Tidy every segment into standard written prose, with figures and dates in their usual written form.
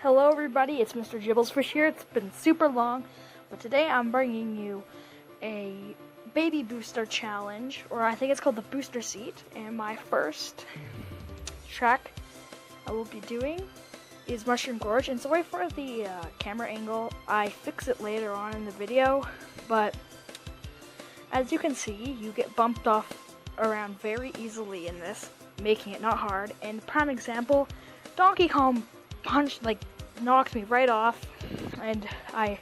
Hello everybody, it's Mr. Jibblesfish here. It's been super long, but today I'm bringing you a baby booster challenge, or I think it's called the booster seat, and my first track I will be doing is Mushroom Gorge, and sorry for the camera angle. I fix it later on in the video, but as you can see, you get bumped off around very easily in this, making it not hard. And prime example, Donkey Kong knocked me right off, and I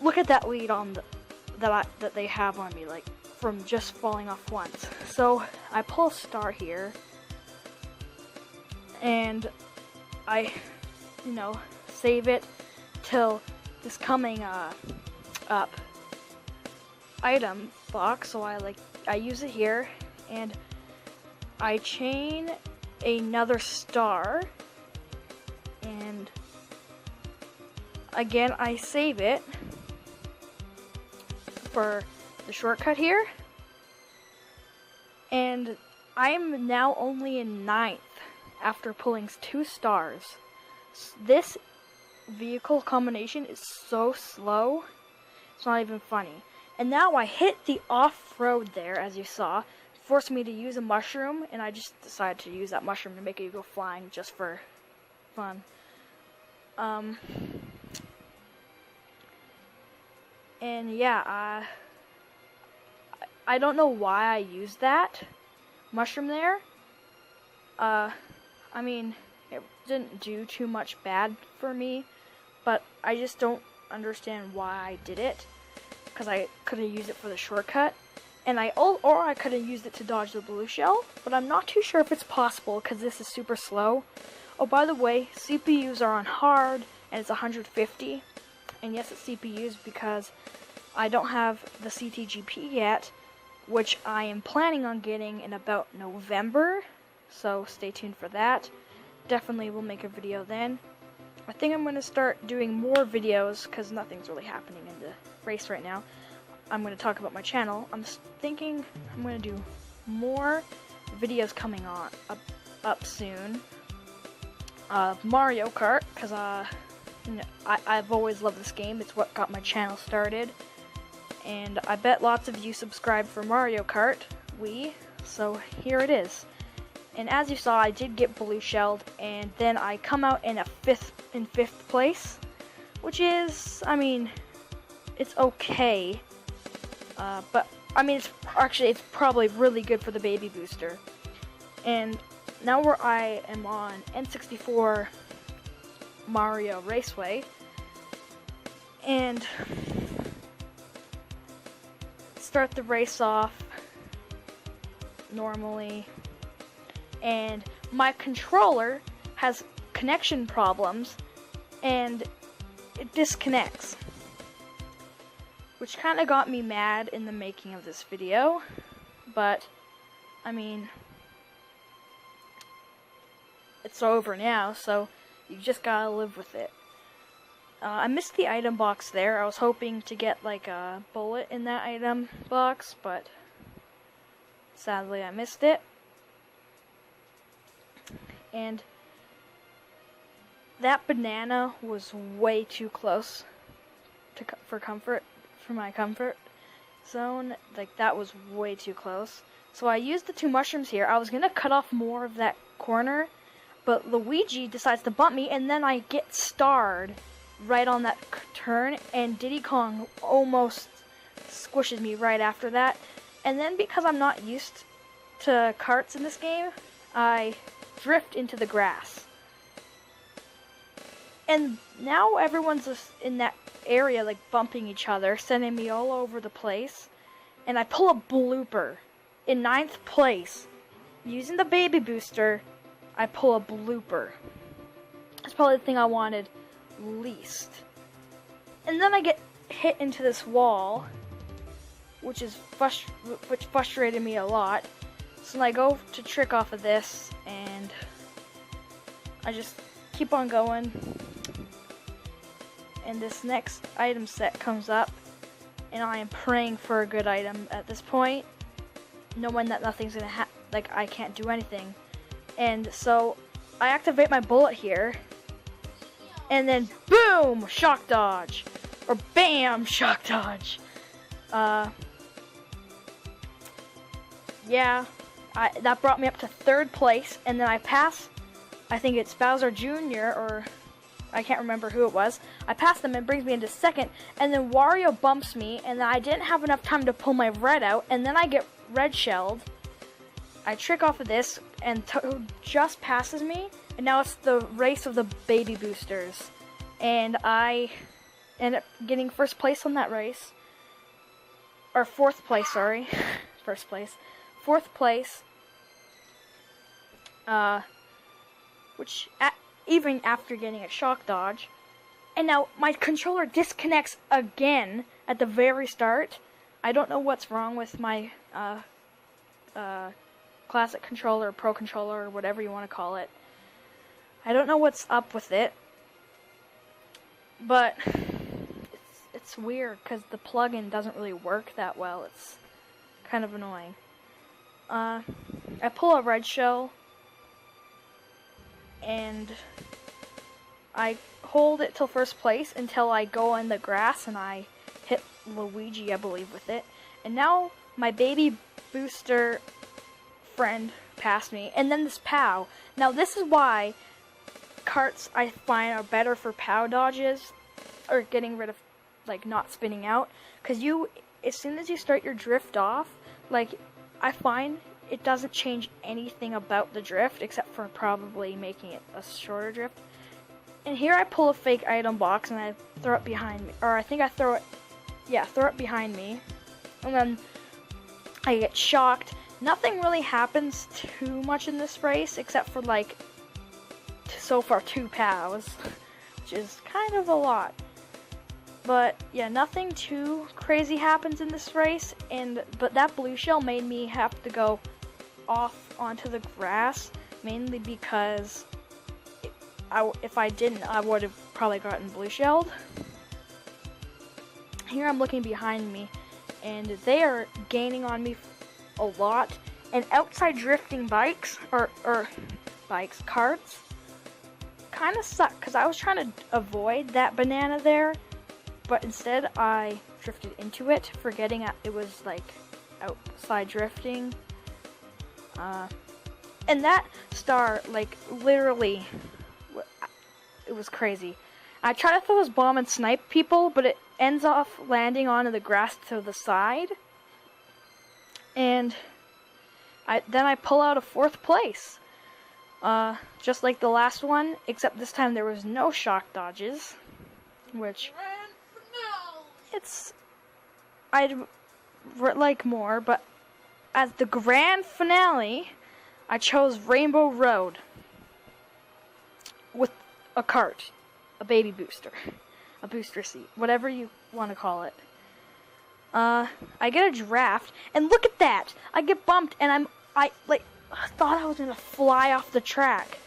look at that lead on that they have on me, like from just falling off once. So I pull a star here, and I, save it till this coming up item box. So I use it here, and I chain another star. And again, I save it for the shortcut here. And I'm now only in 9th after pulling 2 stars. This vehicle combination is so slow, it's not even funny. And now I hit the off-road there, as you saw, forced me to use a mushroom, and I just decided to use that mushroom to make it go flying just for fun. And yeah, I don't know why I used that mushroom there. I mean, it didn't do too much bad for me, but I just don't understand why I did it, because I could have used it for the shortcut, and I could have used it to dodge the blue shell, but I'm not too sure if it's possible because this is super slow. Oh, by the way, CPUs are on hard, and it's 150. And yes, it's CPUs because I don't have the CTGP yet, which I am planning on getting in about November. So stay tuned for that. Definitely will make a video then. I think I'm going to start doing more videos because nothing's really happening in the race right now. I'm going to talk about my channel. I'm thinking I'm going to do more videos coming on up soon. Mario Kart, because I've always loved this game. It's what got my channel started, and I bet lots of you subscribed for Mario Kart Wii, so here it is. And as you saw, I did get blue shelled, and then I come out in fifth place, which is, I mean, it's okay, but I mean, it's probably really good for the baby booster. And now where I am on N64 Mario Raceway, and start the race off normally, and my controller has connection problems and it disconnects, which kind of got me mad in the making of this video, but I mean, it's over now, so you just gotta live with it. I missed the item box there. I was hoping to get like a bullet in that item box, but sadly I missed it. And that banana was way too close for my comfort zone. Like, that was way too close. So I used the 2 mushrooms here. I was gonna cut off more of that corner, but Luigi decides to bump me, and then I get starred right on that turn, and Diddy Kong almost squishes me right after that. And then because I'm not used to karts in this game, I drift into the grass. And now everyone's just in that area, like, bumping each other, sending me all over the place. And I pull a blooper in 9th place. Using the baby booster, I pull a blooper. That's probably the thing I wanted least. And then I get hit into this wall, which frustrated me a lot. So I go to trick off of this, and I just keep on going. And this next item set comes up, and I am praying for a good item at this point, knowing that nothing's gonna I can't do anything. And so I activate my bullet here, and then boom, shock dodge, or bam, shock dodge. Yeah, that brought me up to 3rd place, and then I passed, I think it's Bowser Jr., or I can't remember who it was. I passed them and brings me into 2nd, and then Wario bumps me, and then I didn't have enough time to pull my red out, and then I get red shelled. I trick off of this, and Toad just passes me, and now it's the race of the baby boosters. And I end up getting 1st place on that race. Or 4th place, sorry. 1st place. 4th place. Even after getting a shock dodge. And now my controller disconnects again at the very start. I don't know what's wrong with my classic controller, pro controller, or whatever you want to call it. I don't know what's up with it. But it's weird because the plugin doesn't really work that well. It's kind of annoying. I pull a red shell and I hold it till 1st place until I go in the grass and I hit Luigi, I believe, with it. And now my baby booster friend passed me, and then this POW. Now this is why carts I find are better for POW dodges, or getting rid of, like, not spinning out, because as soon as you start your drift off, like, I find it doesn't change anything about the drift, except for probably making it a shorter drift. And here I pull a fake item box and I throw it behind me, or I think I throw it behind me, and then I get shocked. Nothing really happens too much in this race, except for, like, so far 2 POWs, which is kind of a lot. But yeah, nothing too crazy happens in this race, but that blue shell made me have to go off onto the grass, mainly because if I didn't, I would have probably gotten blue shelled. Here I'm looking behind me, and they are gaining on me a lot. And outside drifting bikes, or carts, kind of suck, because I was trying to avoid that banana there, but instead I drifted into it, forgetting it was, like, outside drifting. And that star, like, literally, it was crazy. I try to throw this bomb and snipe people, but it ends off landing onto the grass to the side. And then I pull out a 4th place. Just like the last one, except this time there was no shock dodges, which I'd like more, but as the grand finale, I chose Rainbow Road with a cart, a baby booster, a booster seat, whatever you want to call it. I get a draft, and look at that! I get bumped, and I thought I was gonna fly off the track,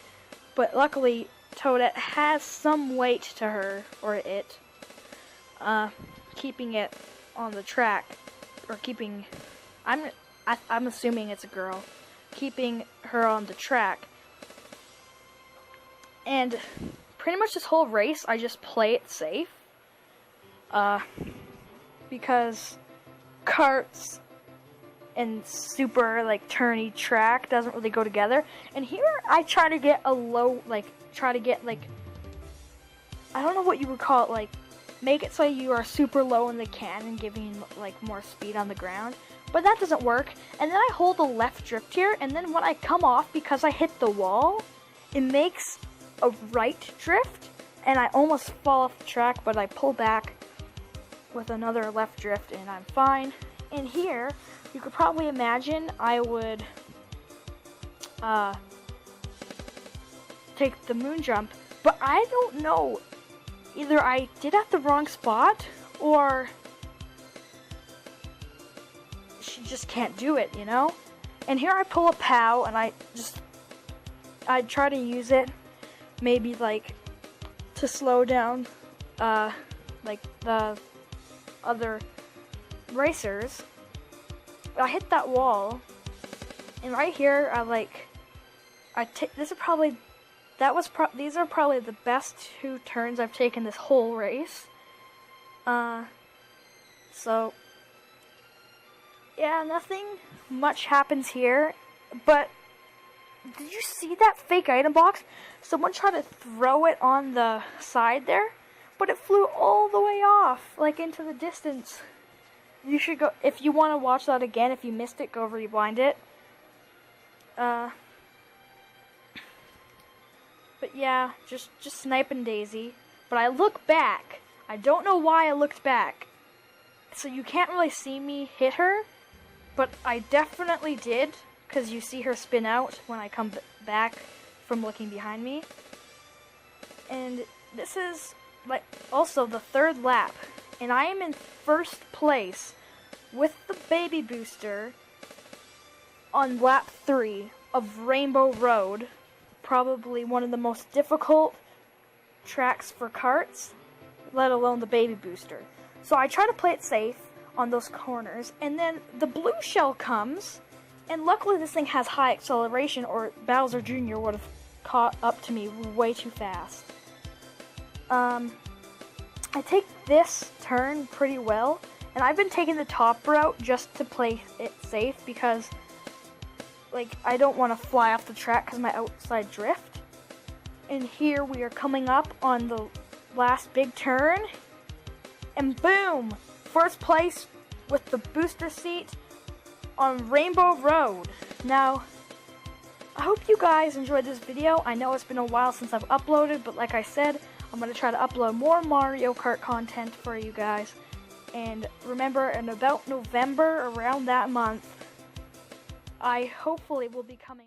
but luckily Toadette has some weight to her, or it, keeping it on the track, or keeping, I'm assuming it's a girl, keeping her on the track. And pretty much this whole race, I just play it safe, because carts and super, like, turny track doesn't really go together. And here I try to get I don't know what you would call it, like, make it so you are super low in the cannon, giving, like, more speed on the ground. But that doesn't work. And then I hold the left drift here, and then when I come off, because I hit the wall, it makes a right drift, and I almost fall off the track, but I pull back with another left drift, and I'm fine. And here, you could probably imagine I would take the moon jump, but I don't know. Either I did at the wrong spot, or she just can't do it, you know? And here I pull a POW, and I try to use it, maybe, like, to slow down, like, the other racers. I hit that wall, and right here, this is probably these are probably the best 2 turns I've taken this whole race. So yeah, nothing much happens here, but did you see that fake item box? Someone tried to throw it on the side there, but it flew all the way off, like into the distance. You should go, if you want to watch that again, if you missed it, go rewind it. But yeah, just sniping Daisy. But I look back. I don't know why I looked back. So you can't really see me hit her, but I definitely did, because you see her spin out when I come back from looking behind me. And this is like also the 3rd lap, and I am in 1st place with the baby booster on lap 3 of Rainbow Road, probably one of the most difficult tracks for karts, let alone the baby booster. So I try to play it safe on those corners, and then the blue shell comes, and luckily this thing has high acceleration, or Bowser Jr. would have caught up to me way too fast. I take this turn pretty well, and I've been taking the top route just to play it safe, because like I don't want to fly off the track because my outside drift. And here we are coming up on the last big turn, and boom! 1st place with the booster seat on Rainbow Road. Now, I hope you guys enjoyed this video. I know it's been a while since I've uploaded, but like I said, I'm going to try to upload more Mario Kart content for you guys. And remember, in about November, around that month, I hopefully will be coming